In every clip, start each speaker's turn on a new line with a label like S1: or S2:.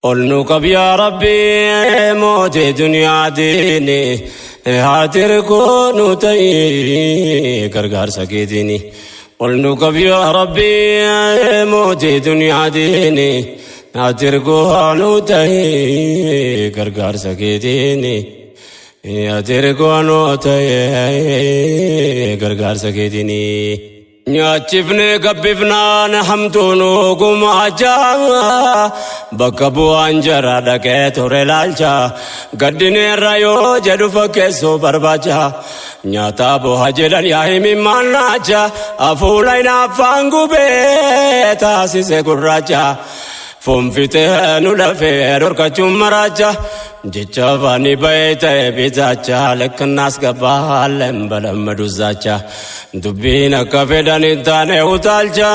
S1: Olnuqab yaa Rabbi mootii duniyaa diini haatir koonu ta'e gargaarsa keetiini. Olnuqab yaa Rabbi mootii duniyaa diini haatir koonu ta'e gargaarsa keetiini. Haatir koonu ta'e gargaarsa keetiini. Nyaachifne gabbifnaan hamtuunu gumaachaa bakka bu'aan jara dhaqee ture laalcha gaddineerra yoo jedhu fakkeessuu barbaacha nyaata bu'a jedhan yaa himimmaan naacha hafuula hinaaffaan gubee taasise gurraacha funfitee nu lafee dhorkachuun maraacha jecha faani bayee ta'e bitaacha lekkannaas gabbaa lembalamadu zaacha dubbiin akka fedhan hin taane utaalcha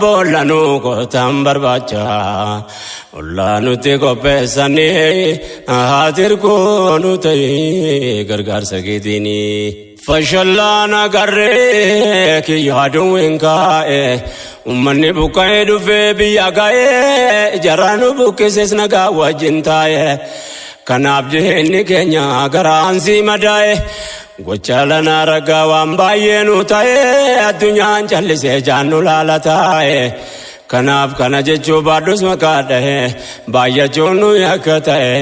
S1: boolla nu gootan barbaacha ollaa nuti qopheessanii haatir koonu ta'e gargaarsa keetiini. Fashallaan agarree kiyya aduun kaa'e ummanni buqqa'ee dhufee biyya ga'ee jaraan buqqises nagaa wajjin taa'e kanaaf jireenyi keenya garaan si madaa'e gocha lanaa ragaa waan baay'ee nu ta'e addunyaan callisee jaannu laala taa'e kanaaf kana jechuu baadhus maqaa dhahe baay'achuun nu akka ta'e.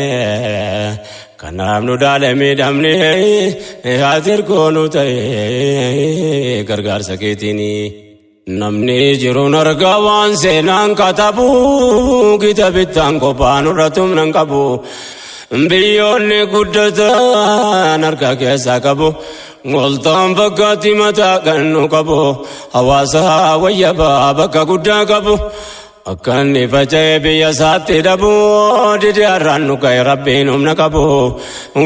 S1: Kanaaf nu daale miidhamne haatir koonu ta'e gargaarsa keetiini. Namni jiruun argaa waan seenaan katabu kitabittaan kophaan irrattum nan qabu. Biyyoonni guddatan harka keessaa qabu. Goltaan fakkaatti mataa kan nu qabu. Hawaasa wayyabaa bakka guddaa qabu. Akkanni faca'ee biyya isaatti dhabu didi har'aan nu ga'e rabbiin humna qabu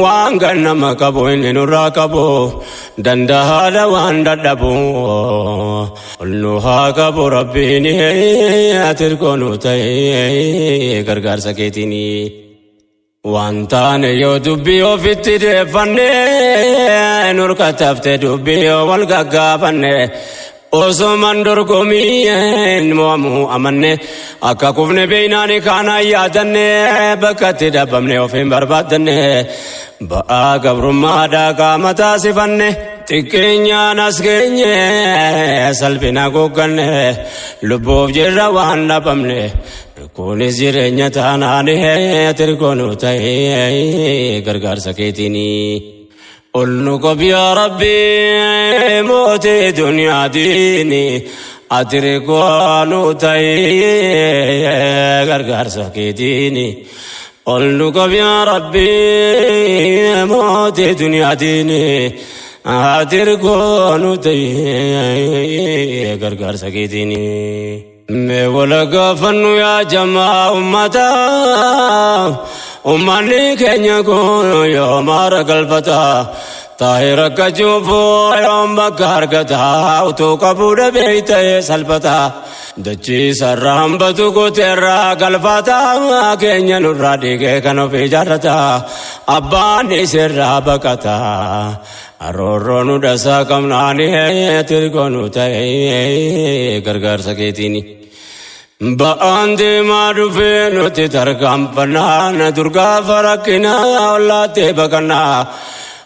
S1: waan gannama qabu inni nurraa qabu dandahaadha waan dadhabu ol nu haa qabu rabbiin haatir koonu ta'e gargaarsa keetiini. Waan taane yoo dubbii ofitti deeffanne nurka taftee dubbii yoo wal gaggaafanne. Osoman dorgomii mo'amu amanne akka kufne beeynaani kaana yaadanne bakkatti dhabamne ofiin barbaadanne ba'aa gabrummaadhaa qaama taasifanne xiqqeenyaan as geenye salphina gogganne lubbuuf jirra waan dhabamne kunis jireenya taanaani haatir koonu ta'e gargaarsa keetiini. Olnuqab yaa Rabbi mootii duniyaa diini haatir koonu ta'e gargaarsa keetiini. Olnuqab yaa Rabbi mootii duniyaa diini haatir koonu ta'e gargaarsa keetiini. Mee wala gaafannu yaa jamaa ummataa ummanni keenya kun yoo maara galfata taa'ee rakkachuufu yoom bakka argata utuu qabuu dhabee ta'ee salphata dachii sarara hambatu gooteerraa galfata keenya nurraa dhiigee kan of ijaarrata abbaan isirraa baqata aroorroo nu dhasaa qabnaani haatir koonu ta'e gargaarsa keetiini. Ba'aan deemaa dhufee nuti tarkaanfannaa durgaafa rakkinaa ollaattee baqannaa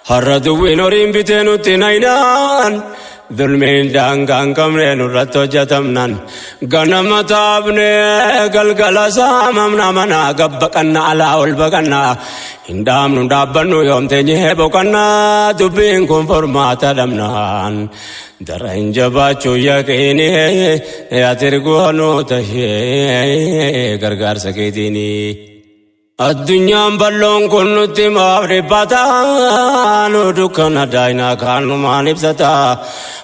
S1: har'a duwwiin horiin bitee nutti naynaan dulmiin daangaan qabne nurratti hojjetamnan ganama taabnee galgala saamamna manaa gabbaqannaa alaa ol baqannaa hin dhaabnu dhaabbannu yoomteenyee boqannaa dubbiin kun formaata dhabnaan. Dara hin jabaachuu yaqiini haatir koonu ta'e gargaarsa keetiini. Addunyaan bal'oon kun nutti maaf dhibbata nu dukkana daayinaa kaan numaan ibsata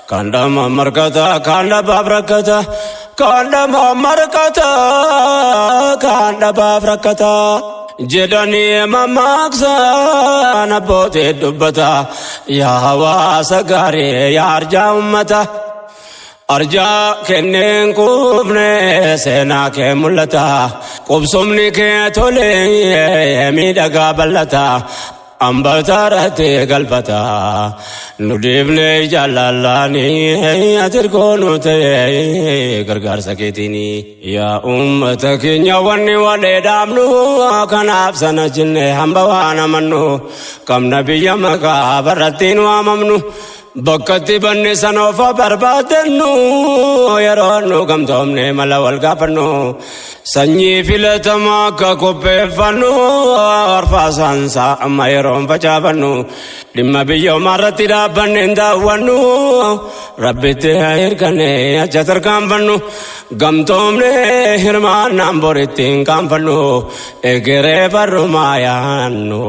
S1: kaan dhamaan markata kaan dhabaaf rakkata kaan dhamaan markata kaan dhabaaf rakkata jedhanii mammaaksan abbootii dubbata yaa hawaasa gaarii yaa arjaa ummata. Arjaa kenneen qubne seenaa kee mul'ata qubsumni kee tolee miidhagaa bal'ata ambatarate galfata nudibne jallalani atirkonu te gargaarsa keetini ya ummata keenya wanni wale damnu kanaaf sana jinne hamba wana mannu kam nabiyya makaa barattiin waamamnu bakkatti banne sanoofa barbaadannu yeroonnu gamtoomne mala wal gaafannu sanyii filatamaa akka qopheeffannu arfaasaansaa amma yeroon facaafannu dhimma biyyoomaa irratti dhaabbanne hin daawwannu rabbitti hirkanne acha tarkaanfannu gamtoomne hirmaannaan boritti hin qaanfannu egeree barrumaa yaannu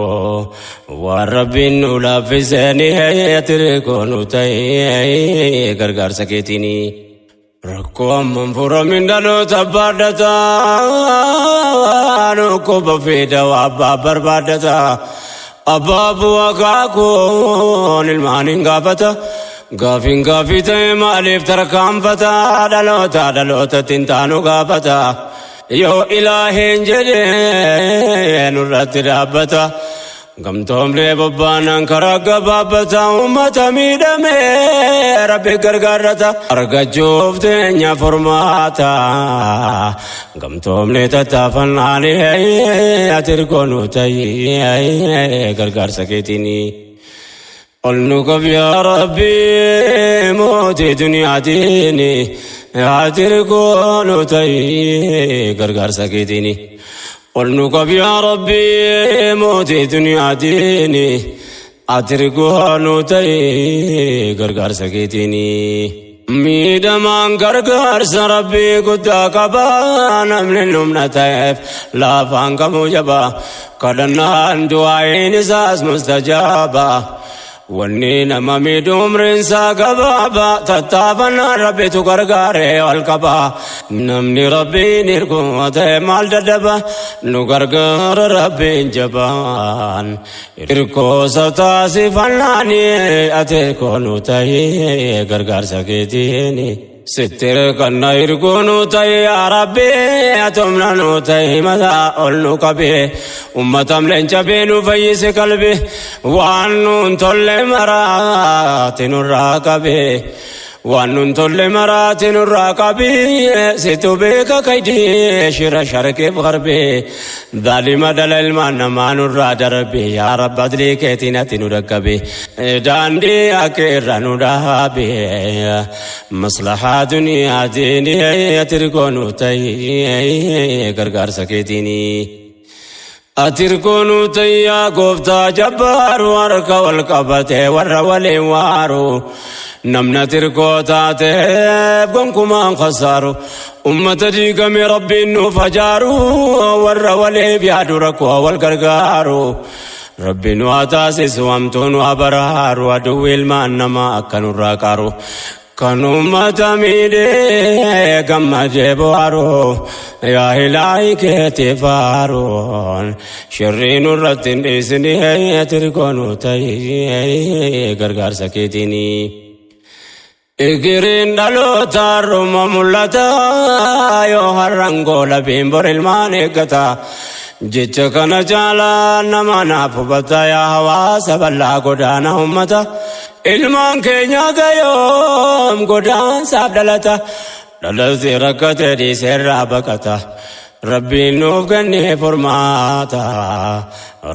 S1: waan rabbiin nu laaffiseni atirkoonu ta'e gargaarsa keetini rakkoo amman furamin dhaloota baadhataa nukkuba fiida abbaa barbaadata abbaa bu'aa kaakoon ilmaan hin gaafata gaafin gaafii ta'e maaliif tarkaanfata dhaloota tintaanu gaafata yoo ilaaheen jedhee nurratti dhaabbata gamtoomne bobbaanan karaa gabaabbata ummata miidhame rabbi gargaarrata argachuuf teenya furmaata gamtoomne tattaafannaani atirkoonu ta'e gargaarsa keetini ol nu qab yaa rabbi mootii duniyaatiini atirkoonu ta'e gargaarsa keetini ol nu qab yaa rabbi mootii duniyaatiini atirkoonu ta'e gargaarsa keetini miidhamaan gargaarsa rabbii guddaa qaba namni humna ta'eef laafaan kamuu jaba kadhannaan du'aayin isaas mustajaaba wanni nama miidhu umriinsaa gabaaba tattaafannaan rabbitu gargaare ol qaba namni rabbiin hirkuma ta'e maal dadhaba nu gargaara rabbiin jabaan hirkoosa taasifannaani atirkoonu ta'e gargaarsa keetiini sittir kanna hirkoonu ta'e yaa rabbi atomna nu ta'e mataa ol nu qabe ummatam leenca beenu fayyise qalbe waan nun tolle maraati nurraa qabe waan nun tolle maraati nurraa qabe situ beeka kaydee shira sharkeef garbe dhaalima dhala ilmaan namaa nurraa darbe yaa rabbi adlii keetiin ati nu dhaqqabe daandii akeerra nu dhaabe maslahaa duniyaatiin atirkoonu ta'e gargaarsa keetini atirkoonu ta'e yaa gooftaa jabbaaru harka wal qabate warra waliin waaru namna tirkoo taateef gonkumaan khasaaru ummata diigame rabbiin nuuf ajaaru warra waliif yaadu rakkoo wal gargaaru rabbiin waa taasisu hamtuun waa baraaru aduwwi ilmaan namaa akka nurraa qaaru kan ummata miidhee gammadee bohaaru yaa ilaahi keetii faaruun shirrii nurratti hin dhiisini atirkoonu ta'e gargaarsa keetini igiriin dhaloota ruma mul'ata yoo harrangoo labiin bor ilmaan eeggata jecha kana caalaa nama naaf hubata yaa hawaasa bal'aa godaana ummata ilmaan keenya gayoom godaansaaf dhalata dhalati rakkate dhiiseerraa baqata rabbiin nuuf kennee furmaata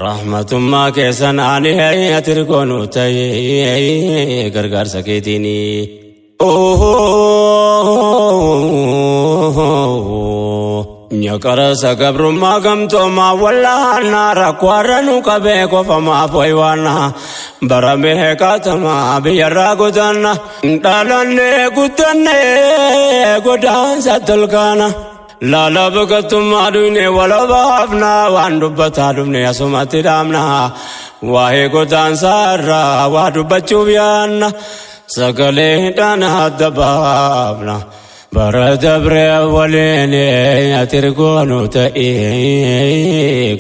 S1: rahmatummaa keessan ani atirkoonu ta'e gargaarsa keetini nyakara sagabrummaa gamtoomaa wallaanaa rakkoorra nu qabee qofamaa foywaana baramee kaatamaa biyyarraa godaanna dhaalannee guddannee godaansa tolkaana laala baqattummaa dhuyne walabaafna waan dubbataa dhufne asumatti dhaamna waa'ee godaansaarraa waa dubbachuuf yaanna sagaleedhaan adda baafna bara dabre waliin atirkoonu ta'e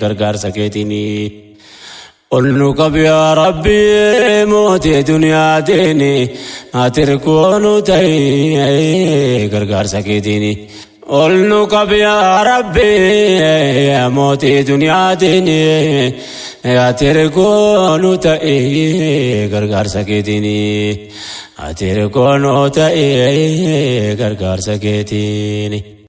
S1: gargaarsa keetini ol nu qab yaa rabbi mootii duniyaatiin atirkoonu ta'e gargaarsa keetini قلنك يا ربي يا موتي دنيا ديني يا تركون تأي غرغر سكيتيني يا تركون تأي غرغر سكيتيني